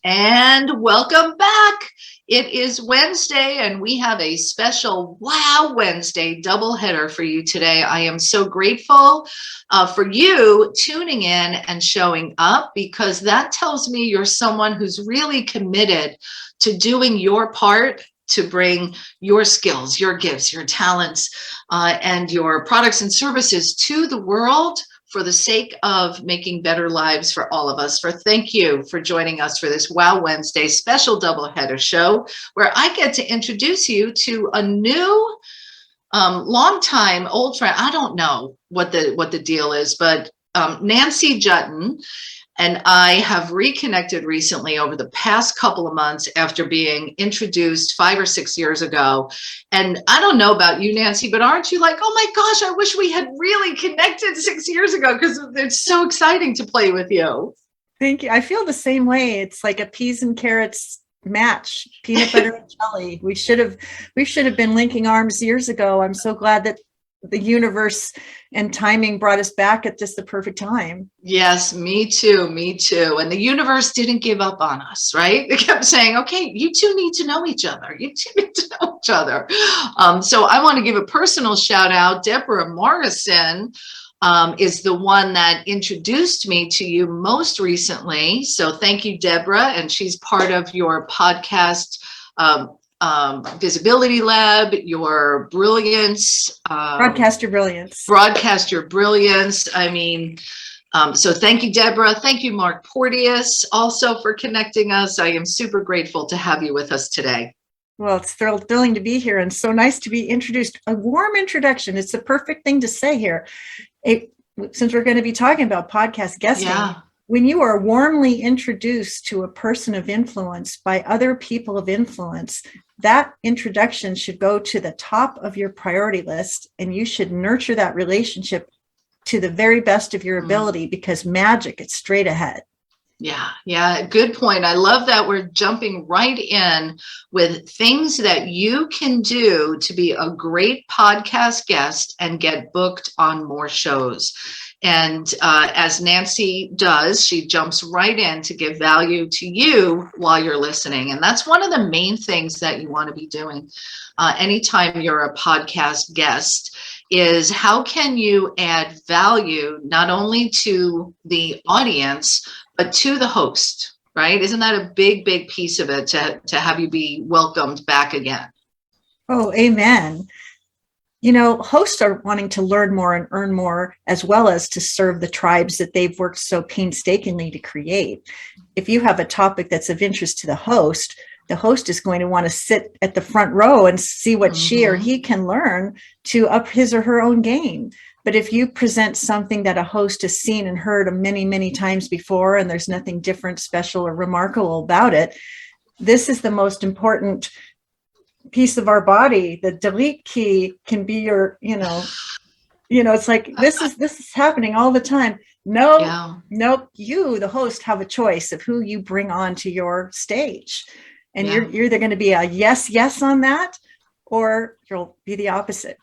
And welcome back. It is Wednesday, and we have a special Wow Wednesday doubleheader for you today. I am so grateful for you tuning in and showing up, because that tells me you're someone who's really committed to doing your part to bring your skills, your gifts, your talents, and your products and services to the world for the sake of making better lives for all of us. Thank you for joining us for this Wow Wednesday special doubleheader show, where I get to introduce you to a new, longtime old friend. I don't know what the deal is, but Nancy Juetten and I have reconnected recently over the past couple of months after being introduced 5 or 6 years ago. And I don't know about you, Nancy, but aren't you like, oh my gosh, I wish we had really connected 6 years ago, because it's so exciting to play with you. Thank you. I feel the same way. It's like a peas and carrots match, peanut butter and jelly. We should have been linking arms years ago. I'm so glad that the universe and timing brought us back at just the perfect time. Yes, me too. Me too. And the universe didn't give up on us, right? They kept saying, okay, you two need to know each other. You two need to know each other. So I want to give a personal shout out. Deborah Morrison is the one that introduced me to you most recently. So thank you, Deborah. And she's part of your podcast, Visibility Lab, your brilliance. Broadcast your brilliance. Broadcast your brilliance. I mean, so thank you, Deborah. Thank you, Mark Porteous, also for connecting us. I am super grateful to have you with us today. Well, it's thrilling to be here, and so nice to be introduced. A warm introduction. It's the perfect thing to say here. Since we're going to be talking about podcast guesting, when you are warmly introduced to a person of influence by other people of influence, that introduction should go to the top of your priority list, and you should nurture that relationship to the very best of your ability, because magic, it's straight ahead. Yeah, good point. I love that we're jumping right in with things that you can do to be a great podcast guest and get booked on more shows. And as Nancy does, she jumps right in to give value to you while you're listening. And that's one of the main things that you want to be doing anytime you're a podcast guest, is how can you add value not only to the audience, but to the host, right? Isn't that a big piece of it, to have you be welcomed back again? Oh, amen. You know, hosts are wanting to learn more and earn more, as well as to serve the tribes that they've worked so painstakingly to create. If you have a topic that's of interest to the host is going to want to sit at the front row and see what she or he can learn to up his or her own game. But if you present something that a host has seen and heard many, many times before, and there's nothing different, special, or remarkable about it, this is the most important piece of our body. The delete key can be your, it's like, this is happening all the time. Nope. You, the host, have a choice of who you bring on to your stage. And you're either going to be a yes on that, or you'll be the opposite.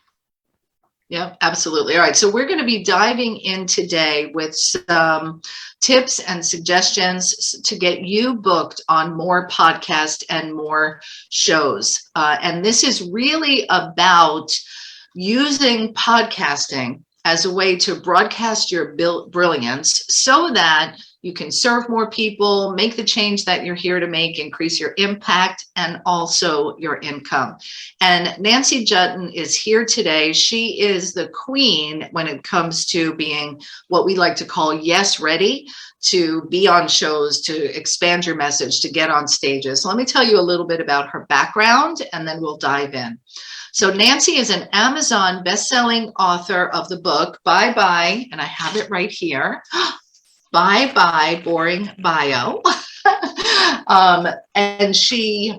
Yeah, absolutely. All right. So we're going to be diving in today with some tips and suggestions to get you booked on more podcasts and more shows. And this is really about using podcasting as a way to broadcast your brilliance, so that you can serve more people, make the change that you're here to make, increase your impact, and also your income. And Nancy Juetten is here today. She is the queen when it comes to being what we like to call yes ready, to be on shows, to expand your message, to get on stages. So let me tell you a little bit about her background, and then we'll dive in. So Nancy is an Amazon best-selling author of the book, Bye Bye, and I have it right here, Bye Bye Boring Bio. And she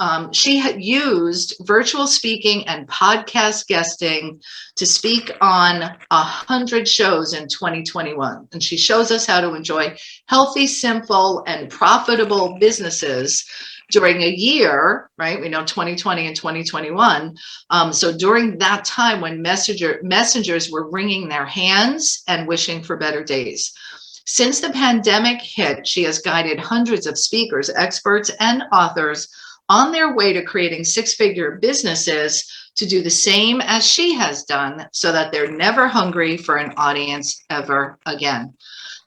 had used virtual speaking and podcast guesting to speak on 100 shows in 2021. And she shows us how to enjoy healthy, simple, and profitable businesses during a year, right? We know 2020 and 2021. So during that time when messengers were wringing their hands and wishing for better days. Since the pandemic hit, she has guided hundreds of speakers, experts, and authors on their way to creating six-figure businesses to do the same as she has done so that they're never hungry for an audience ever again.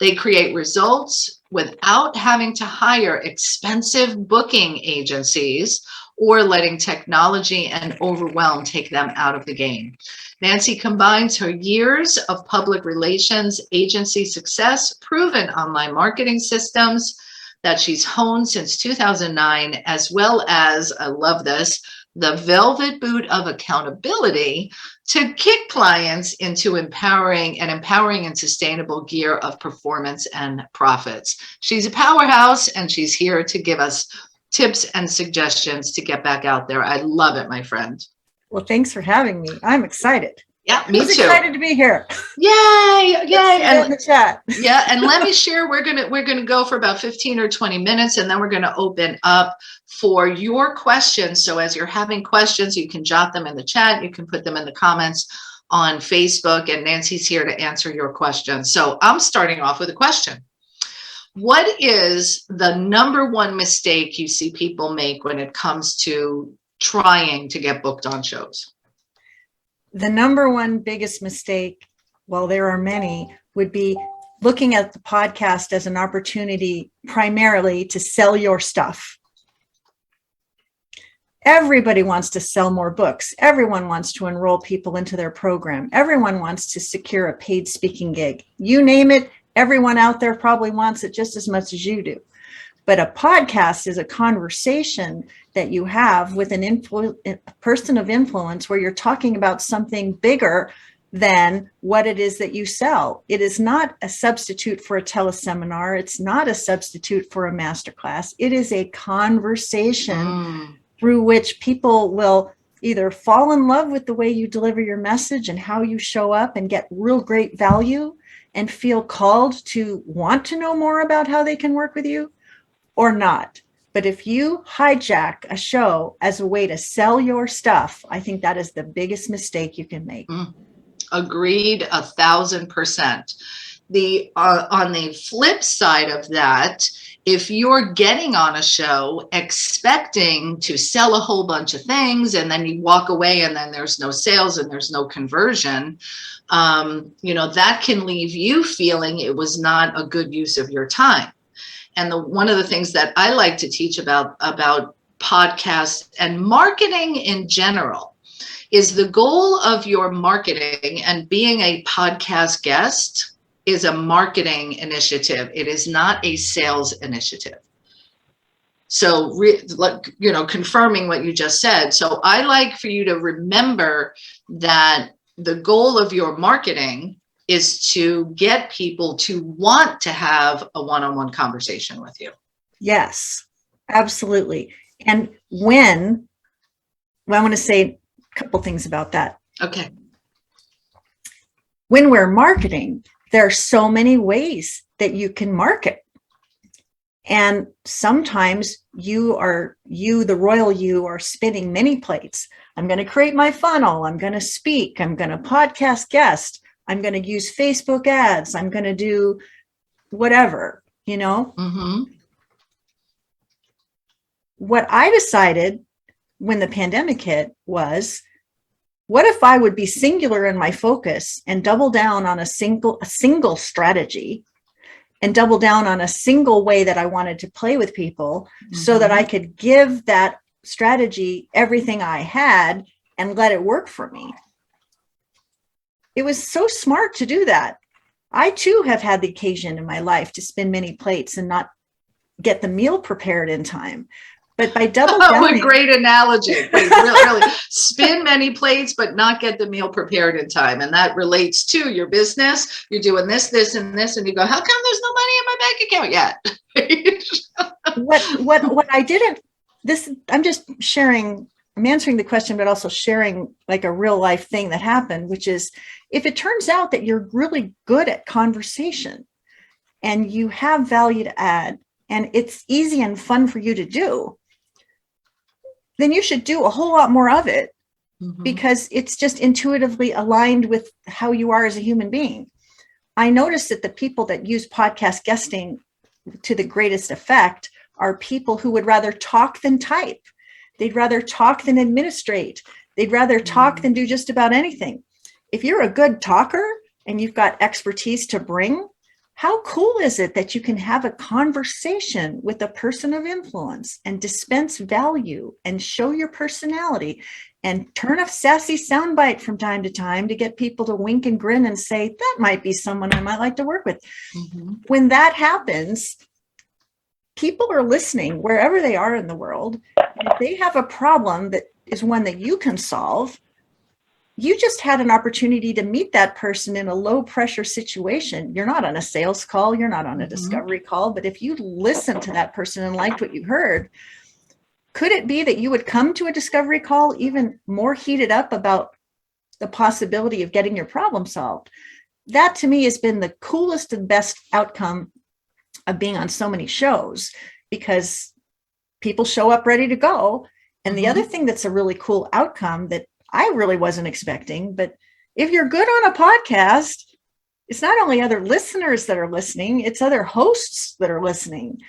They create results without having to hire expensive booking agencies or letting technology and overwhelm take them out of the game. Nancy combines her years of public relations, agency success, proven online marketing systems that she's honed since 2009, as well as, I love this, the velvet boot of accountability to kick clients into empowering and sustainable gear of performance and profits. She's a powerhouse, and she's here to give us tips and suggestions to get back out there. I love it, my friend. Well, thanks for having me. I'm excited. Yeah, me too. Excited to be here. Yay, yay. And in the chat. Yeah, and let me share, we're gonna go for about 15 or 20 minutes, and then we're gonna open up for your questions. So as you're having questions, you can jot them in the chat, you can put them in the comments on Facebook, and Nancy's here to answer your questions. So I'm starting off with a question. What is the number one mistake you see people make when it comes to trying to get booked on shows? The number one biggest mistake, well, there are many, would be looking at the podcast as an opportunity primarily to sell your stuff. Everybody wants to sell more books. Everyone wants to enroll people into their program. Everyone wants to secure a paid speaking gig. You name it, everyone out there probably wants it just as much as you do. But a podcast is a conversation that you have with a person of influence where you're talking about something bigger than what it is that you sell. It is not a substitute for a teleseminar. It's not a substitute for a masterclass. It is a conversation through which people will either fall in love with the way you deliver your message and how you show up and get real great value and feel called to want to know more about how they can work with you, or not. But if you hijack a show as a way to sell your stuff, I think that is the biggest mistake you can make. Agreed, 1,000%. On the flip side of that, if you're getting on a show expecting to sell a whole bunch of things and then you walk away and then there's no sales and there's no conversion, that can leave you feeling it was not a good use of your time. And one of the things that I like to teach about podcasts and marketing in general is the goal of your marketing and being a podcast guest is a marketing initiative. It is not a sales initiative. So, confirming what you just said. So I like for you to remember that the goal of your marketing is to get people to want to have a one-on-one conversation with you. Yes, absolutely. And I want to say a couple things about that. Okay. When we're marketing, there are so many ways that you can market. And sometimes the royal you are spinning many plates. I'm going to create my funnel. I'm going to speak. I'm going to podcast guest. I'm going to use Facebook ads. I'm going to do whatever, What I decided when the pandemic hit was, what if I would be singular in my focus and double down on a single strategy and double down on a single way that I wanted to play with people so that I could give that strategy everything I had and let it work for me. It was so smart to do that. I too have had the occasion in my life to spin many plates and not get the meal prepared in time. But by double downing, what a great analogy. Really spin many plates, but not get the meal prepared in time. And that relates to your business. You're doing this, this, and this, and you go, how come there's no money in my bank account yet? what I didn't, I'm just sharing, I'm answering the question, but also sharing like a real life thing that happened, which is if it turns out that you're really good at conversation and you have value to add and it's easy and fun for you to do, then you should do a whole lot more of it because it's just intuitively aligned with how you are as a human being. I noticed that the people that use podcast guesting to the greatest effect are people who would rather talk than type. They'd rather talk than administrate. They'd rather talk than do just about anything. If you're a good talker and you've got expertise to bring, how cool is it that you can have a conversation with a person of influence and dispense value and show your personality and turn a sassy soundbite from time to time to get people to wink and grin and say, that might be someone I might like to work with. Mm-hmm. When that happens, people are listening wherever they are in the world. If they have a problem that is one that you can solve, you just had an opportunity to meet that person in a low pressure situation. You're not on a sales call. You're not on a discovery call. But if you listened to that person and liked what you heard, could it be that you would come to a discovery call even more heated up about the possibility of getting your problem solved? That to me has been the coolest and best outcome of being on so many shows, because people show up ready to go. And the other thing that's a really cool outcome that I really wasn't expecting, but if you're good on a podcast, it's not only other listeners that are listening, it's other hosts that are listening.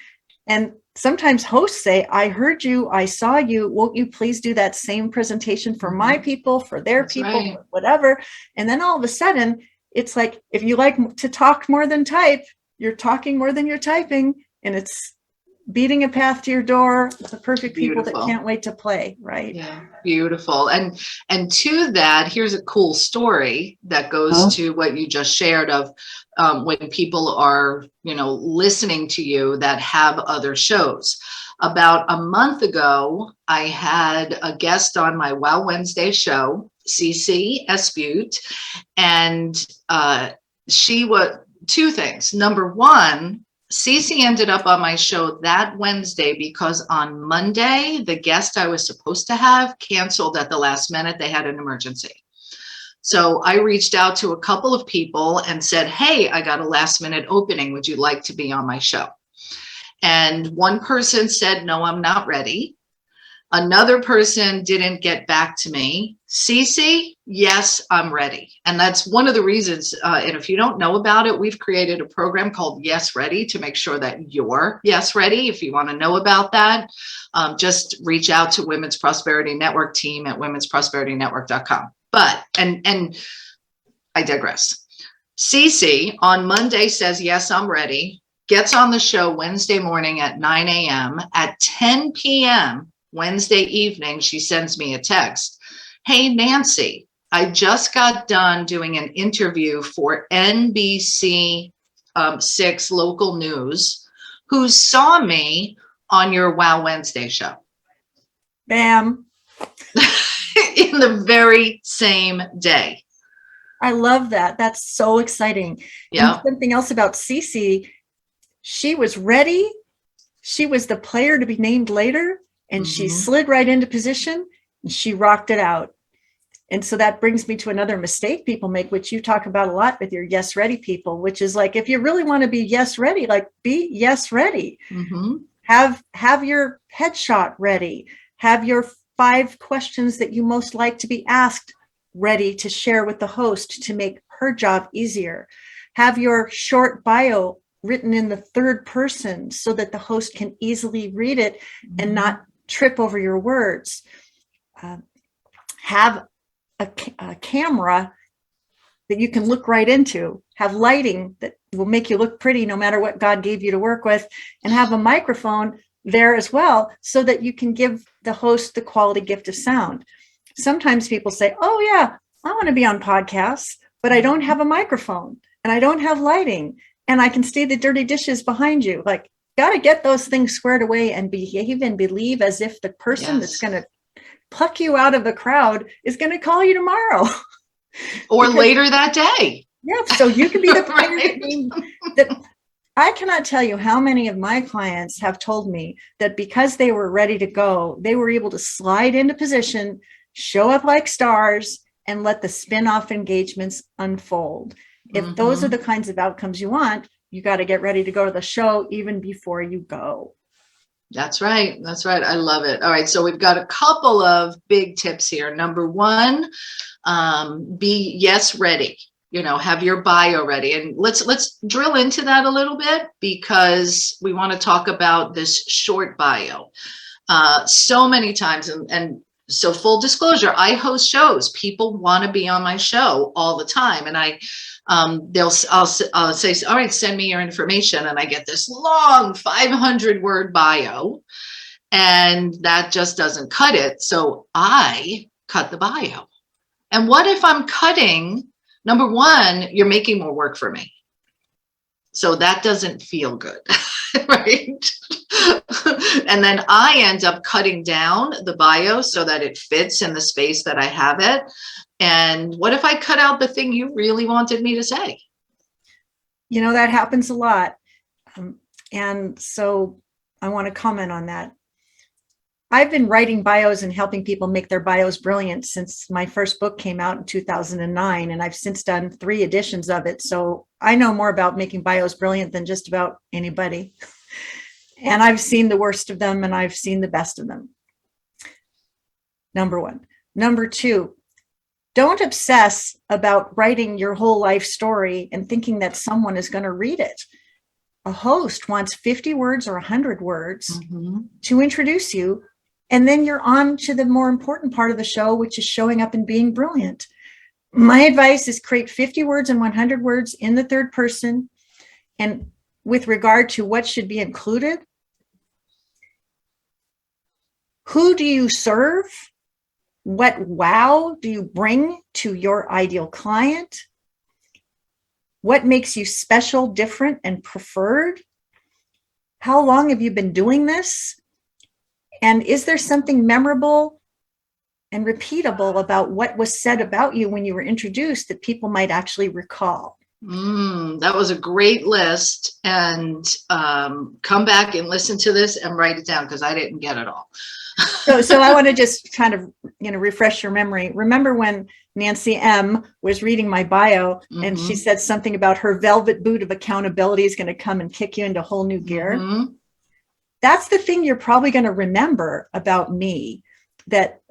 And sometimes hosts say, I heard you, I saw you, won't you please do that same presentation for my people, for their That's people, right. Whatever. And then all of a sudden, it's like, if you like to talk more than type, you're talking more than you're typing, and it's beating a path to your door, the perfect people that can't wait to play, right? Yeah, beautiful. And to that, here's a cool story that goes to what you just shared of when people are, listening to you that have other shows. About a month ago, I had a guest on my Wow Wednesday show, Cece Espute, and she was two things. Number one, Cece ended up on my show that Wednesday because on Monday, the guest I was supposed to have canceled at the last minute. They had an emergency. So I reached out to a couple of people and said, hey, I got a last minute opening. Would you like to be on my show? And one person said, no, I'm not ready. Another person didn't get back to me. Cece, yes, I'm ready. And that's one of the reasons, and if you don't know about it, we've created a program called Yes Ready to make sure that you're Yes Ready. If you want to know about that, just reach out to Women's Prosperity Network team at womensprosperityNetwork.com. But, and I digress. Cece on Monday says, yes, I'm ready, gets on the show Wednesday morning at 9 a.m. At 10 p.m., Wednesday evening, she sends me a text. Hey, Nancy, I just got done doing an interview for NBC 6 local news, who saw me on your Wow Wednesday show. Bam. In the very same day. I love that. That's so exciting. Yeah. And something else about Cece, she was ready. She was the player to be named later. And she slid right into position and she rocked it out. And so that brings me to another mistake people make, which you talk about a lot with your yes ready people, which is like, if you really want to be yes ready, like be yes ready. Have your headshot ready. Have your 5 questions that you most like to be asked ready to share with the host to make her job easier. Have your short bio written in the third person so that the host can easily read it and not trip over your words. Have a camera that you can look right into. Have lighting that will make you look pretty no matter what God gave you to work with, and have a microphone there as well so that you can give the host the quality gift of sound. Sometimes people say, oh yeah, I want to be on podcasts, but I don't have a microphone and I don't have lighting and I can see the dirty dishes behind you. Like, got to get those things squared away and behave and believe as if the person that's going to pluck you out of the crowd is going to call you tomorrow. Or later that day. Yeah. So you can be the player that I cannot tell you how many of my clients have told me that because they were ready to go, they were able to slide into position, show up like stars, and let the spin-off engagements unfold. If those are the kinds of outcomes you want, you got to get ready to go to the show even before you go. That's right. That's right. I love it. All right. So we've got a couple of big tips here. Number one, be yes ready. have your bio ready. And let's drill into that a little bit, because we want to talk about this short bio. So many times, and so full disclosure, I host shows. People want to be on my show all the time, and I'll say, all right, send me your information, and I get this long 500-word bio, and that just doesn't cut it. So I cut the bio. And what if I'm cutting? Number one, you're making more work for me. So that doesn't feel good, right? And then I end up cutting down the bio so that it fits in the space that I have it. And what if I cut out the thing you really wanted me to say? That happens a lot. And so I want to comment on that. I've been writing bios and helping people make their bios brilliant since my first book came out in 2009, and I've since done 3 editions of it. So I know more about making bios brilliant than just about anybody. And I've seen the worst of them, and I've seen the best of them. Number 1. Number 2, don't obsess about writing your whole life story and thinking that someone is going to read it. A host wants 50 words or 100 words to introduce you. And then you're on to the more important part of the show, which is showing up and being brilliant. My advice is create 50 words and 100 words in the third person. And with regard to what should be included, who do you serve? What wow do you bring to your ideal client? What makes you special, different, and preferred? How long have you been doing this? And is there something memorable and repeatable about what was said about you when you were introduced that people might actually recall? That was a great list. And come back and listen to this and write it down, because I didn't get it all. So I want to just kind of, refresh your memory. Remember when Nancy M. was reading my bio and she said something about her velvet boot of accountability is going to come and kick you into whole new gear? That's the thing you're probably going to remember about me, that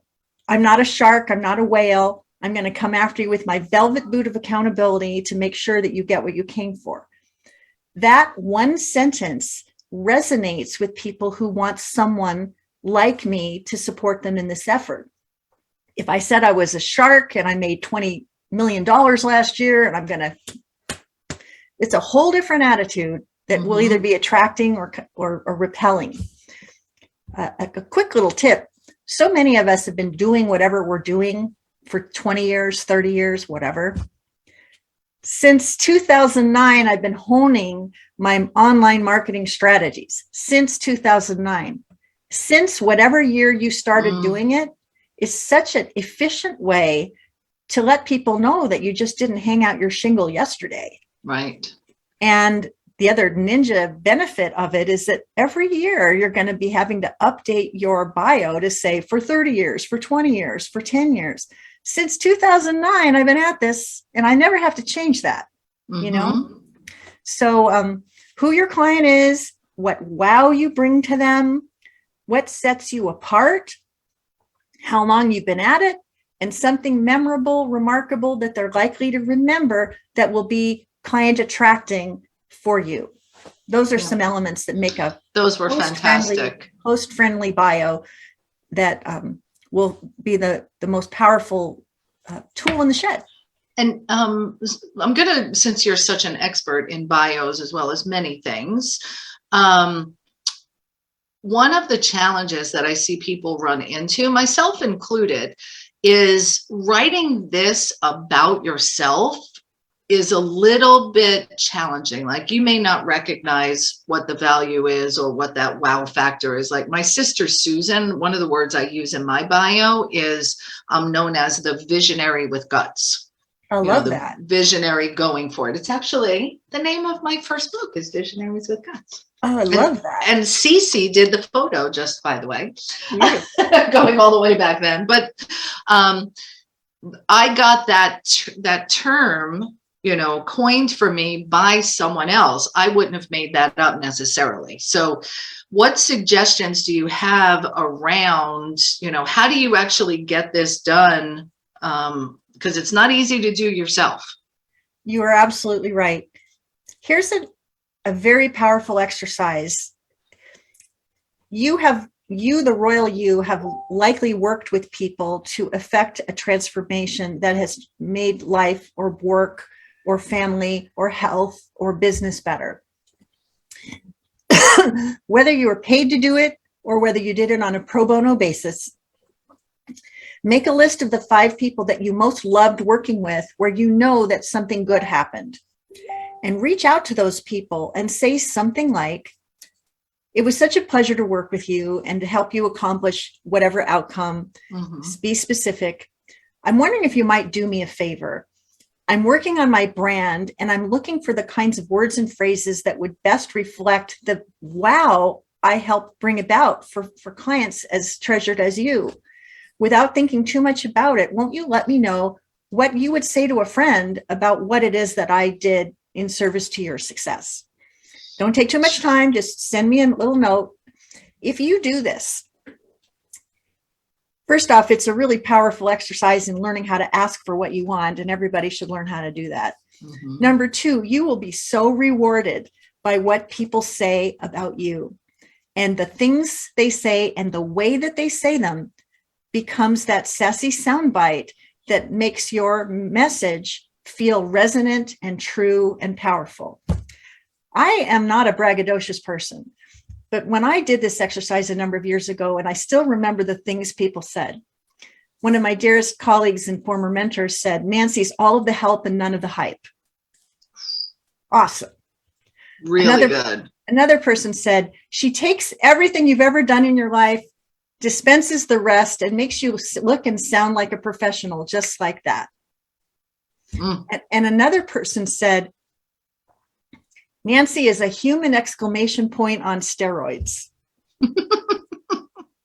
I'm not a shark, I'm not a whale. I'm going to come after you with my velvet boot of accountability to make sure that you get what you came for. That one sentence resonates with people who want someone like me to support them in this effort. If I said I was a shark and I made $20 million last year, and it's a whole different attitude that will either be attracting or repelling. A quick little tip. So many of us have been doing whatever we're doing for 20 years, 30 years, whatever. Since 2009, I've been honing my online marketing strategies. Since 2009. Since whatever year you started doing it, is such an efficient way to let people know that you just didn't hang out your shingle yesterday. Right. And the other ninja benefit of it is that every year you're going to be having to update your bio to say for 30 years, for 20 years, for 10 years. Since 2009, I've been at this, and I never have to change that, So who your client is, what wow you bring to them, what sets you apart, how long you've been at it, and something memorable, remarkable that they're likely to remember that will be client attracting for you. Those are some elements that make a fantastic host-friendly bio that will be the most powerful tool in the shed. And I'm gonna, since you're such an expert in bios as well as many things, one of the challenges that I see people run into, myself included, is writing this about yourself is a little bit challenging. Like, you may not recognize what the value is or what that wow factor is. Like my sister Susan, one of the words I use in my bio is I'm known as the visionary with guts. I love that. Visionary going for it. It's actually the name of my first book, is Visionaries with Guts. Oh, I love that. And Cece did the photo, just by the way, going all the way back then. But I got that term, coined for me by someone else. I wouldn't have made that up necessarily. So what suggestions do you have around, how do you actually get this done? Because it's not easy to do yourself. You are absolutely right. Here's a very powerful exercise. The royal you, have likely worked with people to effect a transformation that has made life or work or family or health or business better. Whether you were paid to do it or whether you did it on a pro bono basis, make a list of the 5 people that you most loved working with where you know that something good happened, and reach out to those people and say something like, it was such a pleasure to work with you and to help you accomplish whatever outcome. Be specific. I'm wondering if you might do me a favor. I'm working on my brand and I'm looking for the kinds of words and phrases that would best reflect the wow I helped bring about for clients as treasured as you. Without thinking too much about it, won't you let me know what you would say to a friend about what it is that I did in service to your success? Don't take too much time. Just send me a little note. If you do this, first off, it's a really powerful exercise in learning how to ask for what you want, and everybody should learn how to do that. Number 2, you will be so rewarded by what people say about you, and the things they say and the way that they say them becomes that sassy soundbite that makes your message feel resonant and true and powerful. I am not a braggadocious person, but when I did this exercise a number of years ago, and I still remember the things people said, one of my dearest colleagues and former mentors said, Nancy's all of the help and none of the hype. Awesome. Really good. Another person said, she takes everything you've ever done in your life, dispenses the rest, and makes you look and sound like a professional, just like that. And another person said, Nancy is a human exclamation point on steroids.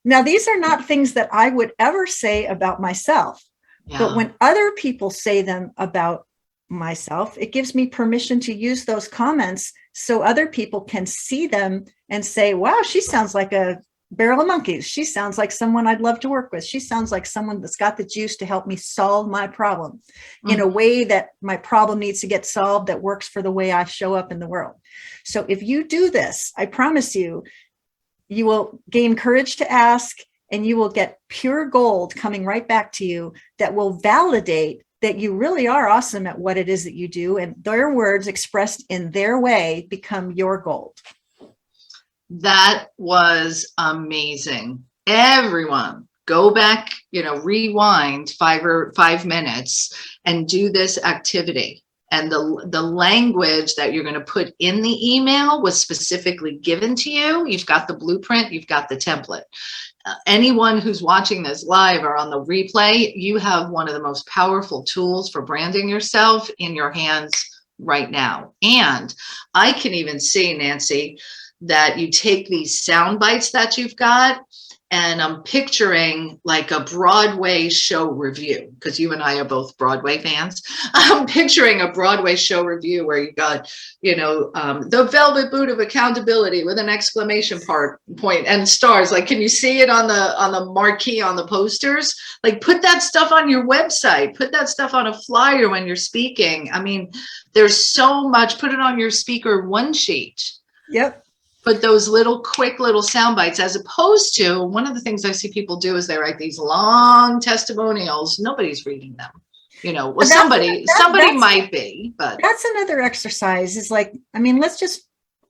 Now, these are not things that I would ever say about myself, but when other people say them about myself, it gives me permission to use those comments so other people can see them and say, wow, she sounds like a barrel of monkeys. She sounds like someone I'd love to work with. She sounds like someone that's got the juice to help me solve my problem in a way that my problem needs to get solved that works for the way I show up in the world. So if you do this, I promise you, you will gain courage to ask, and you will get pure gold coming right back to you that will validate that you really are awesome at what it is that you do, and their words expressed in their way become your gold. That was amazing. Everyone, go back, rewind 5 minutes and do this activity. And the language that you're going to put in the email was specifically given to you. You've got the blueprint, you've got the template. Anyone who's watching this live or on the replay, you have one of the most powerful tools for branding yourself in your hands right now. And I can even see, Nancy, that you take these sound bites that you've got, and I'm picturing like a Broadway show review, because you and I are both Broadway fans. I'm picturing a Broadway show review where you got, the velvet boot of accountability with an exclamation point and stars. Like, can you see it on the marquee on the posters? Like, put that stuff on your website, put that stuff on a flyer when you're speaking. I mean, there's so much. Put it on your speaker one sheet. Yep. But those quick little sound bites, as opposed to, one of the ththings I see people do is they write these long testimonials. Nobody's reading them. Somebody might be, but that's another exercise. Is like, let's just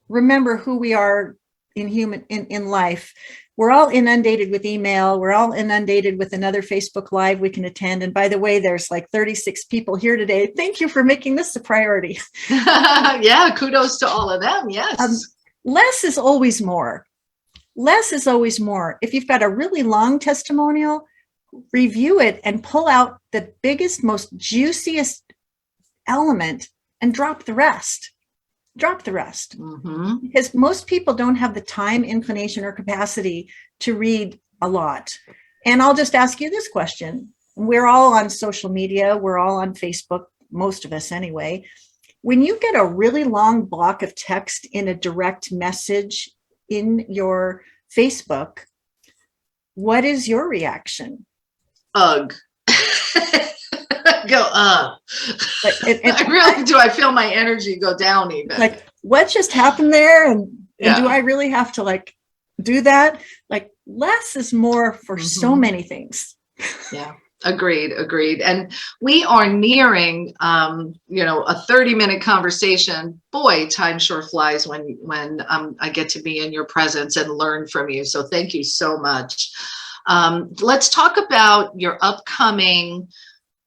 remember who we are in life. We're all inundated with email. We're all inundated with another Facebook Live we can attend. And by the way, there's like 36 people here today. Thank you for making this a priority. Yeah, kudos to all of them. Yes. Less is always more. Less is always more. If you've got a really long testimonial, review it and pull out the biggest, most juiciest element and drop the rest. Drop the rest. Because most people don't have the time, inclination, or capacity to read a lot. And I'll just ask you this question. We're all on social media. We're all on Facebook, most of us anyway. When you get a really long block of text in a direct message in your Facebook, what is your reaction? Ugh. go, I really do. I feel my energy go down even. Like, what just happened there? And Yeah. do I really have to like do that? Like, less is more for so many things. Yeah. Agreed. And we are nearing, a 30-minute conversation. Boy, time sure flies when I get to be in your presence and learn from you. So thank you so much. Let's talk about your upcoming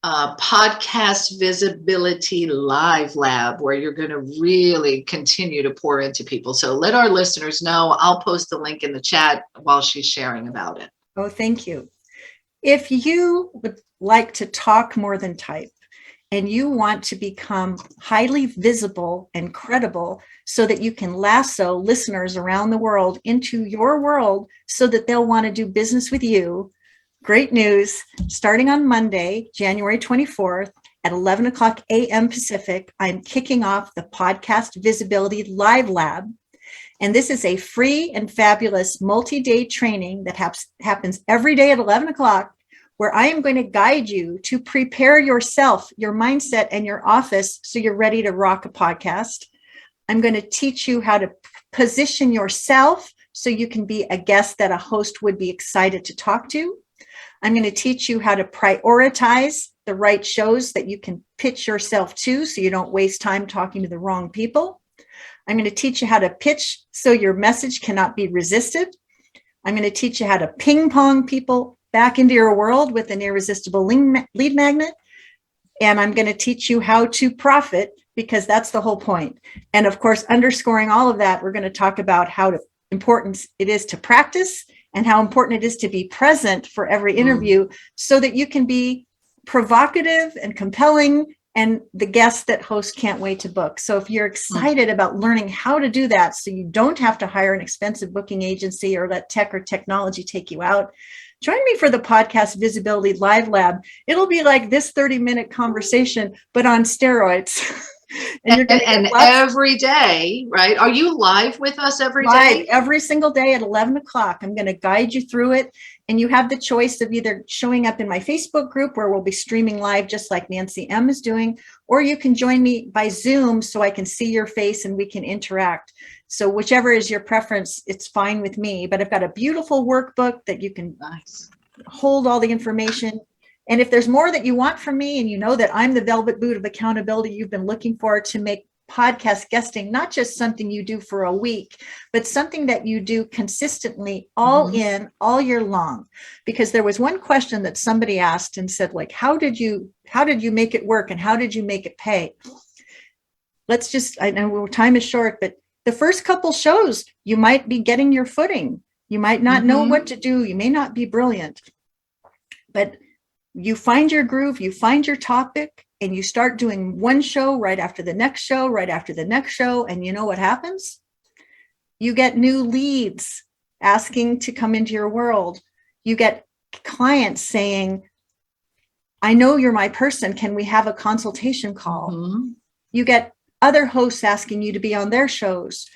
podcast visibility live lab, where you're going to really continue to pour into people. So let our listeners know. I'll post the link in the chat while she's sharing about it. Oh, thank you. If you would like to talk more than type, and you want to become highly visible and credible so that you can lasso listeners around the world into your world so that they'll want to do business with you, great news. Starting on Monday, January 24th at 11 o'clock a.m. Pacific, I'm kicking off the Podcast Visibility Live Lab. And this is a free and fabulous multi-day training that happens every day at 11 o'clock, where I am going to guide you to prepare yourself, your mindset, and your office so you're ready to rock a podcast. I'm going to teach you how to position yourself so you can be a guest that a host would be excited to talk to. I'm going to teach you how to prioritize the right shows that you can pitch yourself to so you don't waste time talking to the wrong people. I'm going to teach you how to pitch so your message cannot be resisted. I'm going to teach you how to ping pong people back into your world with an irresistible lead magnet. And I'm going to teach you how to profit, because that's the whole point. And of course, underscoring all of that, we're going to talk about how important it is to practice and how important it is to be present for every interview so that you can be provocative and compelling and the guests that host can't wait to book. So if you're excited about learning how to do that so you don't have to hire an expensive booking agency or let tech or technology take you out, join me for the Podcast Visibility Live Lab. It'll be like this 30-minute conversation, but on steroids. And every day, right? Are you live with us every day? Every single day at 11 o'clock. I'm going to guide you through it. And you have the choice of either showing up in my Facebook group, where we'll be streaming live just like Nancy M is doing, or you can join me by Zoom so I can see your face and we can interact. So whichever is your preference, it's fine with me. But I've got a beautiful workbook that you can hold all the information. And if there's more that you want from me, and you know that I'm the velvet boot of accountability you've been looking for to make podcast guesting not just something you do for a week, but something that you do consistently all year long. Because there was one question that somebody asked and said, like, how did you make it work and how did you make it pay? I know time is short, but the first couple shows, you might be getting your footing. You might not know what to do. You may not be brilliant, but you find your groove, you find your topic, and you start doing one show right after the next show, right after the next show. And you know what happens? You get new leads asking to come into your world. You get clients saying, I know you're my person. Can we have a consultation call? You get other hosts asking you to be on their shows.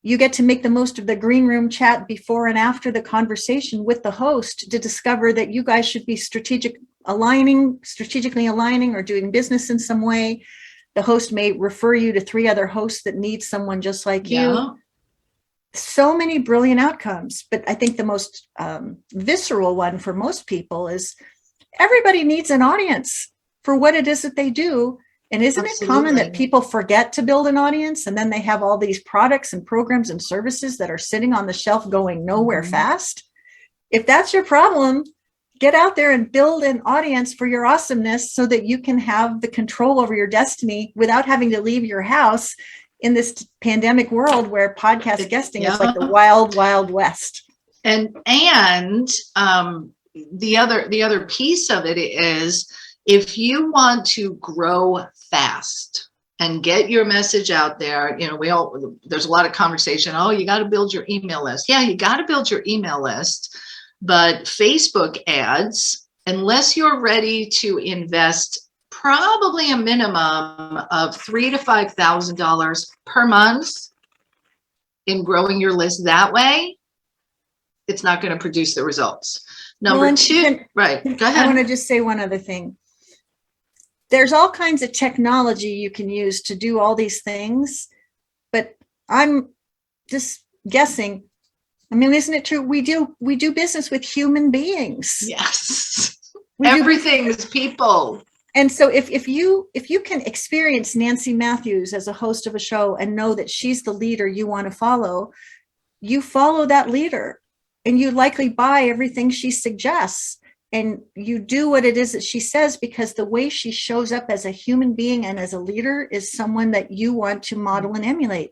You get to make the most of the green room chat before and after the conversation with the host to discover that you guys should be strategically aligning or doing business in some way. The host may refer you to 3 other hosts that need someone just like you. So many brilliant outcomes. But I think the most visceral one for most people is everybody needs an audience for what it is that they do. And isn't it common that people forget to build an audience, and then they have all these products and programs and services that are sitting on the shelf going nowhere fast? If that's your problem, get out there and build an audience for your awesomeness so that you can have the control over your destiny without having to leave your house in this pandemic world where podcast guesting is like the wild, wild west. And the other piece of it is, if you want to grow fast and get your message out there, there's a lot of conversation. Oh, you got to build your email list. Yeah, you got to build your email list. But Facebook ads, unless you're ready to invest probably a minimum of $3,000 to $5,000 per month in growing your list that way, it's not going to produce the results. Number two, right? Go ahead. I want to just say one other thing. there's all kinds of technology you can use to do all these things, but I'm just guessing. I mean, isn't it true? We do business with human beings. Yes. We do Everything is people. And so if you can experience Nancy Matthews as a host of a show and know that she's the leader you want to follow, you follow that leader and you likely buy everything she suggests and you do what it is that she says, because the way she shows up as a human being and as a leader is someone that you want to model and emulate.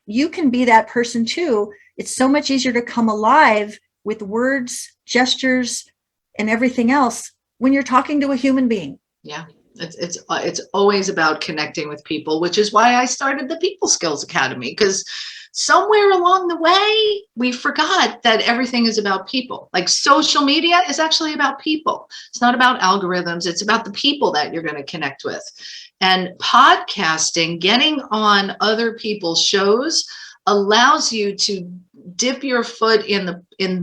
You can be that person too. It's so much easier to come alive with words, gestures, and everything else when you're talking to a human being. Yeah, it's always about connecting with people, which is why I started the People Skills Academy, because somewhere along the way, we forgot that everything is about people. Like social media is actually about people. It's not about algorithms. It's about the people that you're going to connect with. And podcasting, getting on other people's shows, allows you to dip your foot in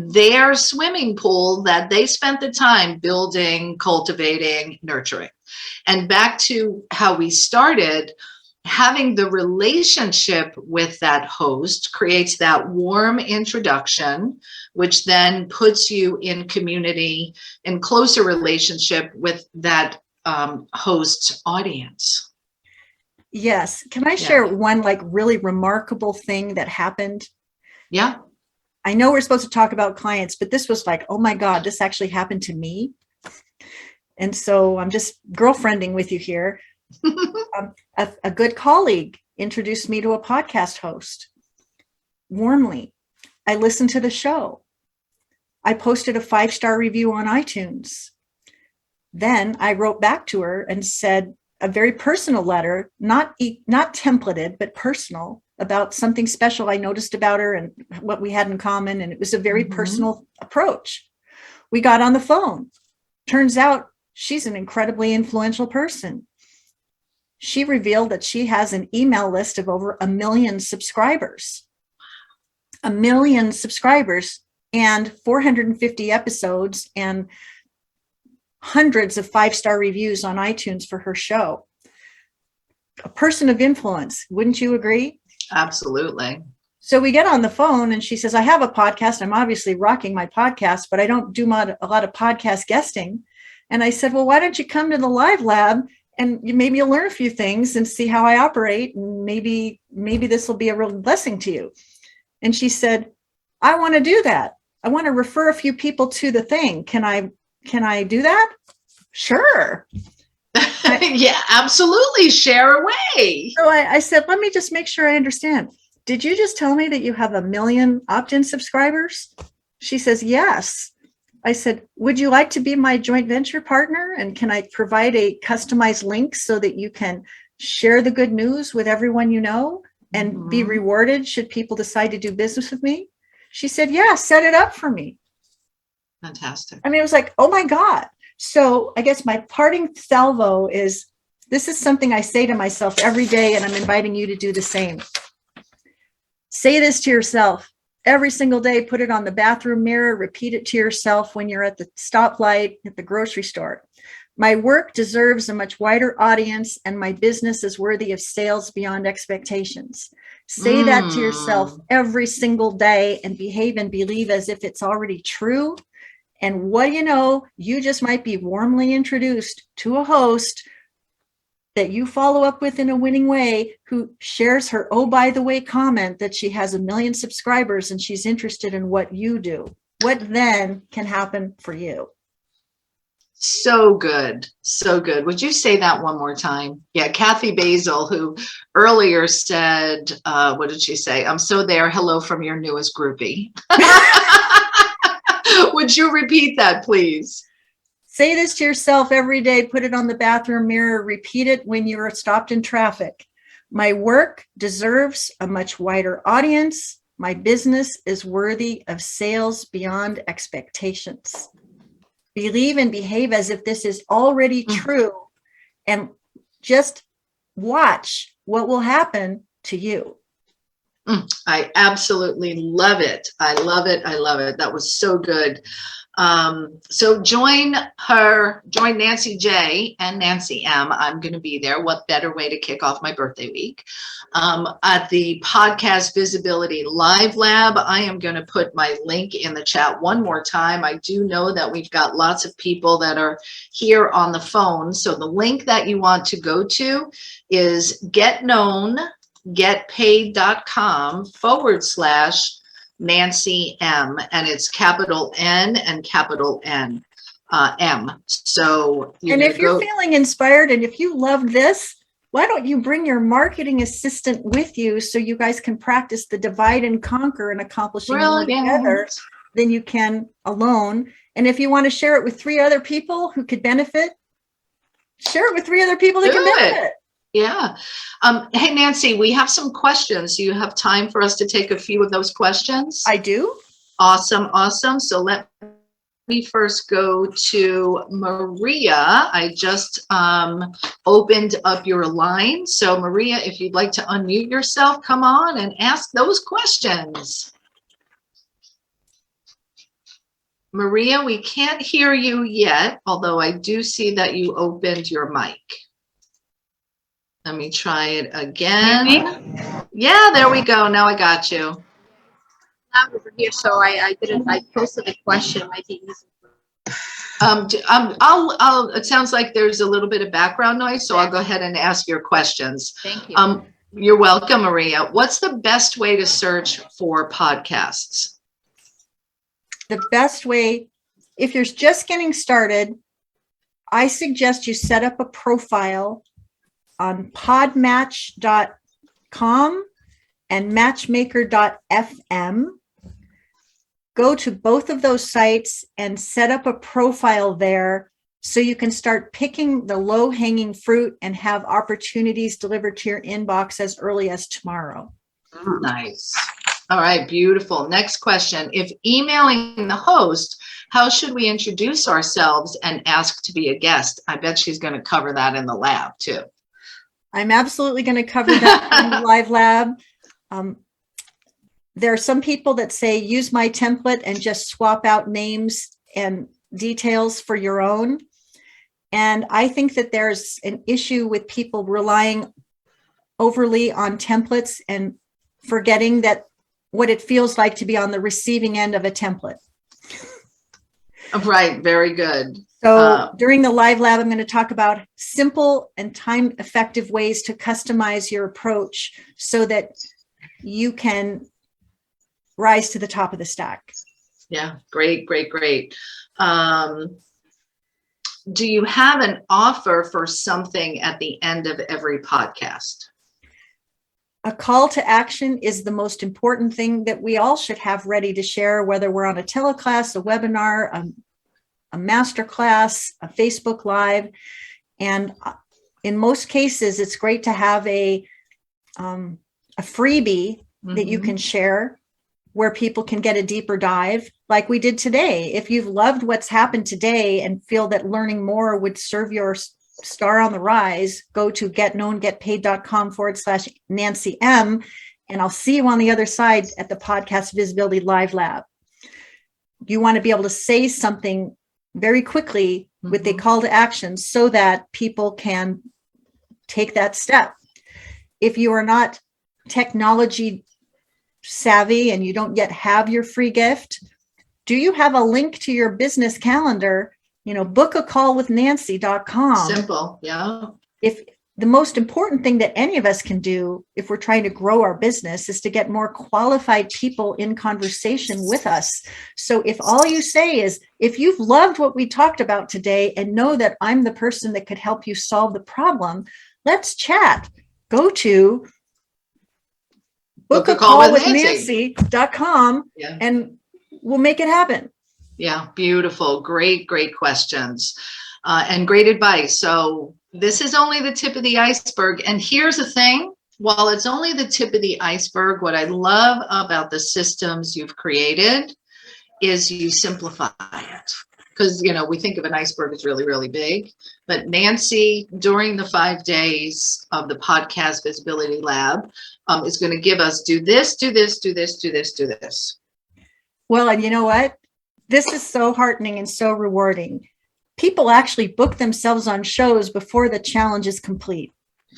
their swimming pool that they spent the time building, cultivating, nurturing. And back to how we started, having the relationship with that host creates that warm introduction, which then puts you in community, in closer relationship with that host's audience. Yes. Can I share one like really remarkable thing that happened? Yeah. I know we're supposed to talk about clients, but this was like, oh my God, this actually happened to me. And so I'm just girlfriending with you here. A good colleague introduced me to a podcast host warmly. I listened to the show. I posted a 5-star review on iTunes. Then I wrote back to her and said a very personal letter, not templated, but personal, about something special I noticed about her and what we had in common. And it was a very personal approach. We got on the phone. Turns out she's an incredibly influential person. She revealed that she has an email list of over 1 million subscribers. 1 million subscribers and 450 episodes and hundreds of 5-star reviews on iTunes for her show. A person of influence, wouldn't you agree? Absolutely. So we get on the phone and she says, I have a podcast. I'm obviously rocking my podcast, but I don't do a lot of podcast guesting. And I said, well, why don't you come to the live lab and maybe you'll learn a few things and see how I operate. And maybe this will be a real blessing to you. And she said, I want to do that. I want to refer a few people to the thing. Can I do that? Sure. Yeah, absolutely. Share away. So I said, let me just make sure I understand. Did you just tell me that you have 1 million opt-in subscribers? She says, yes. I said, would you like to be my joint venture partner? And can I provide a customized link so that you can share the good news with everyone you know and be rewarded should people decide to do business with me? She said, yeah, set it up for me. Fantastic. I mean, it was like, oh my God. So I guess my parting salvo is, this is something I say to myself every day, and I'm inviting you to do the same. Say this to yourself every single day, put it on the bathroom mirror, repeat it to yourself when you're at the stoplight at the grocery store. My work deserves a much wider audience and my business is worthy of sales beyond expectations. Say that to yourself every single day and behave and believe as if it's already true. And what do you know, you just might be warmly introduced to a host that you follow up with in a winning way who shares her, oh, by the way, comment that she has 1 million subscribers and she's interested in what you do. What then can happen for you? So good. So good. Would you say that one more time? Yeah. Kathy Basil, who earlier said, what did she say? I'm so there. Hello from your newest groupie. Would you repeat that, please? Say this to yourself every day, put it on the bathroom mirror, repeat it when you're stopped in traffic. My work deserves a much wider audience. My business is worthy of sales beyond expectations. Believe and behave as if this is already true and just watch what will happen to you. I absolutely love it. I love it. I love it. That was so good. So join Nancy J and Nancy M. I'm going to be there. What better way to kick off my birthday week? At the Podcast Visibility Live Lab, I am going to put my link in the chat one more time. I do know that we've got lots of people that are here on the phone. So the link that you want to go to is getknown.com/Nancy M, and it's capital N and capital N M. So and if you're feeling inspired and if you love this, why don't you bring your marketing assistant with you so you guys can practice the divide and conquer and accomplishing more together than you can alone. And if you want to share it with 3 other people who could benefit, share it with 3 other people that can benefit. Yeah. Hey, Nancy, we have some questions. Do you have time for us to take a few of those questions? I do. Awesome. Awesome. So let me first go to Maria. I just opened up your line. So Maria, if you'd like to unmute yourself, come on and ask those questions. Maria, we can't hear you yet, although I do see that you opened your mic. Let me try it again. Yeah, there we go. Now I got you. I'm over here, so I posted a question. Might be easy. It sounds like there's a little bit of background noise, so I'll go ahead and ask your questions. Thank you. You're welcome, Maria. What's the best way to search for podcasts? The best way, if you're just getting started, I suggest you set up a profile on podmatch.com and matchmaker.fm. Go to both of those sites and set up a profile there so you can start picking the low-hanging fruit and have opportunities delivered to your inbox as early as tomorrow. Nice. All right, beautiful. Next question. If emailing the host, how should we introduce ourselves and ask to be a guest? I bet she's going to cover that in the lab too. I'm absolutely going to cover that in the live lab. There are some people that say, use my template and just swap out names and details for your own. And I think that there's an issue with people relying overly on templates and forgetting that what it feels like to be on the receiving end of a template. Right. Very good. So during the live lab, I'm going to talk about simple and time-effective ways to customize your approach so that you can rise to the top of the stack. Yeah, great, great, great. Do you have an offer for something at the end of every podcast? A call to action is the most important thing that we all should have ready to share, whether we're on a teleclass, a webinar, a master class, a Facebook Live. And in most cases, it's great to have a freebie that you can share where people can get a deeper dive like we did today. If you've loved what's happened today and feel that learning more would serve your star on the rise, go to getknown.getpaid.com/Nancy M, and I'll see you on the other side at the Podcast Visibility Live Lab. You want to be able to say something very quickly with a call to action so that people can take that step. If you are not technology savvy and you don't yet have your free gift, do you have a link to your business calendar? Book a call with Nancy.com. Simple. Yeah. If the most important thing that any of us can do if we're trying to grow our business is to get more qualified people in conversation with us. So if all you say is, if you've loved what we talked about today and know that I'm the person that could help you solve the problem, let's chat. Go to book a call with Nancy.com and we'll make it happen. Yeah, beautiful. Great, great questions and great advice. So this is only the tip of the iceberg. And here's the thing, while it's only the tip of the iceberg, what I love about the systems you've created is you simplify it. Because, we think of an iceberg as really, really big. But Nancy, during the 5 days of the Podcast Visibility Lab, is going to give us do this, do this, do this, do this, do this. Well, and you know what? This is so heartening and so rewarding. People actually book themselves on shows before the challenge is complete.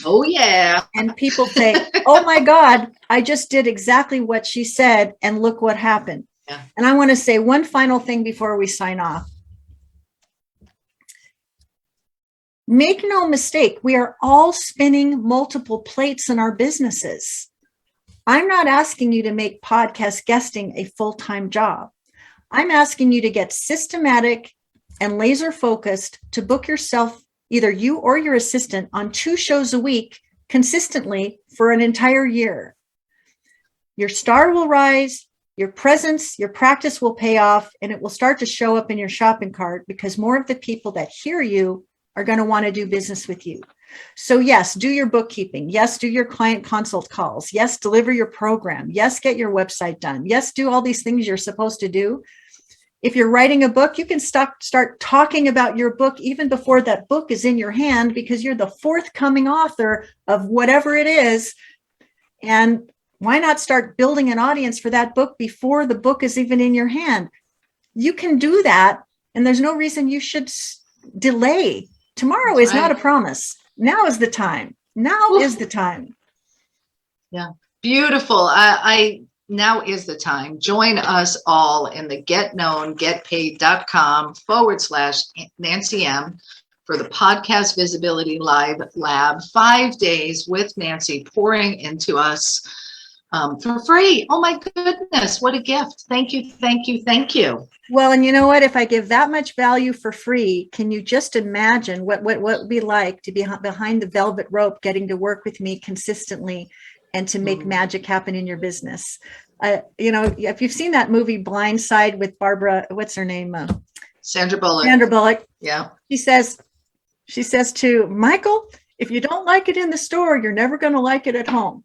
Oh, yeah. And people say, oh my God, I just did exactly what she said, and look what happened. Yeah. And I want to say one final thing before we sign off. Make no mistake, we are all spinning multiple plates in our businesses. I'm not asking you to make podcast guesting a full-time job. I'm asking you to get systematic and laser focused to book yourself, either you or your assistant, on 2 shows a week consistently for an entire year. Your star will rise, your presence, your practice will pay off, and it will start to show up in your shopping cart because more of the people that hear you are going to want to do business with you. So yes, do your bookkeeping. Yes, do your client consult calls. Yes, deliver your program. Yes, get your website done. Yes, do all these things you're supposed to do. If you're writing a book, you can start talking about your book even before that book is in your hand, because you're the forthcoming author of whatever it is. And why not start building an audience for that book before the book is even in your hand? You can do that, and there's no reason you should delay. Tomorrow is not a promise. Now is the time. Now is the time. Yeah, beautiful. Now is the time. Join us all in the getknowngetpaid.com/Nancy M for the Podcast Visibility Live Lab, 5 days with Nancy pouring into us for free. Oh my goodness, what a gift. Thank you, thank you, thank you. Well, and you know what? If I give that much value for free, can you just imagine what it would be like to be behind the velvet rope, getting to work with me consistently and to make magic happen in your business? If you've seen that movie Blind Side with Barbara, what's her name? Sandra Bullock. Sandra Bullock. Yeah. She says to Michael, if you don't like it in the store, you're never going to like it at home.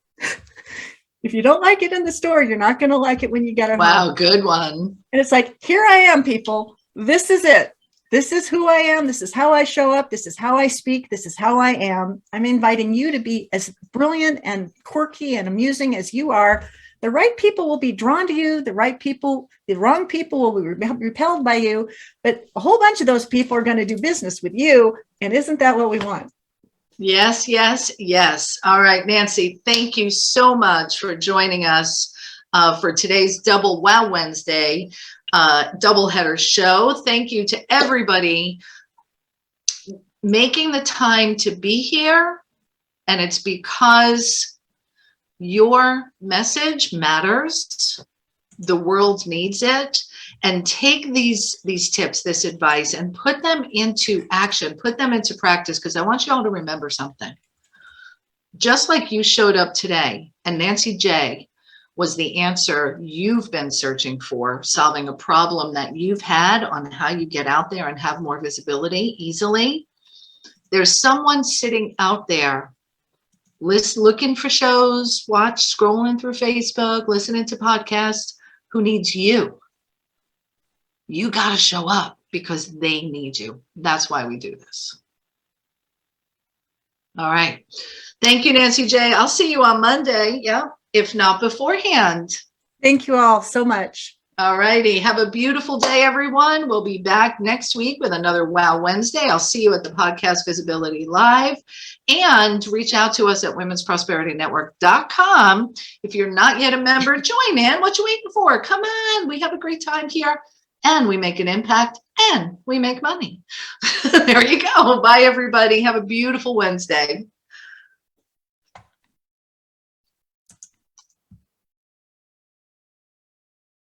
If you don't like it in the store, you're not going to like it when you get it home. Wow, good one. And it's like, here I am, people. This is it. This is who I am. This is how I show up. This is how I speak. This is how I am. I'm inviting you to be as brilliant and quirky and amusing as you are. The right people will be drawn to you. The wrong people will be repelled by you. But a whole bunch of those people are going to do business with you. And isn't that what we want? Yes, yes, yes. All right, Nancy, thank you so much for joining us for today's Double Wow Wednesday doubleheader show. Thank you to everybody making the time to be here. And it's because your message matters. The world needs it. And take these tips, this advice, and put them into action, put them into practice, because I want you all to remember something. Just like you showed up today, and Nancy J was the answer you've been searching for, solving a problem that you've had on how you get out there and have more visibility easily. There's someone sitting out there looking for shows, scrolling through Facebook, listening to podcasts, who needs you. You got to show up because they need you. That's why we do this. All right. Thank you, Nancy J. I'll see you on Monday. Yeah. If not beforehand. Thank you all so much. All righty. Have a beautiful day, everyone. We'll be back next week with another Wow Wednesday. I'll see you at the Podcast Visibility Live, and reach out to us at womensprosperitynetwork.com. If you're not yet a member, join in. What you waiting for? Come on. We have a great time here. And we make an impact, and we make money. There you go. Bye, everybody. Have a beautiful Wednesday.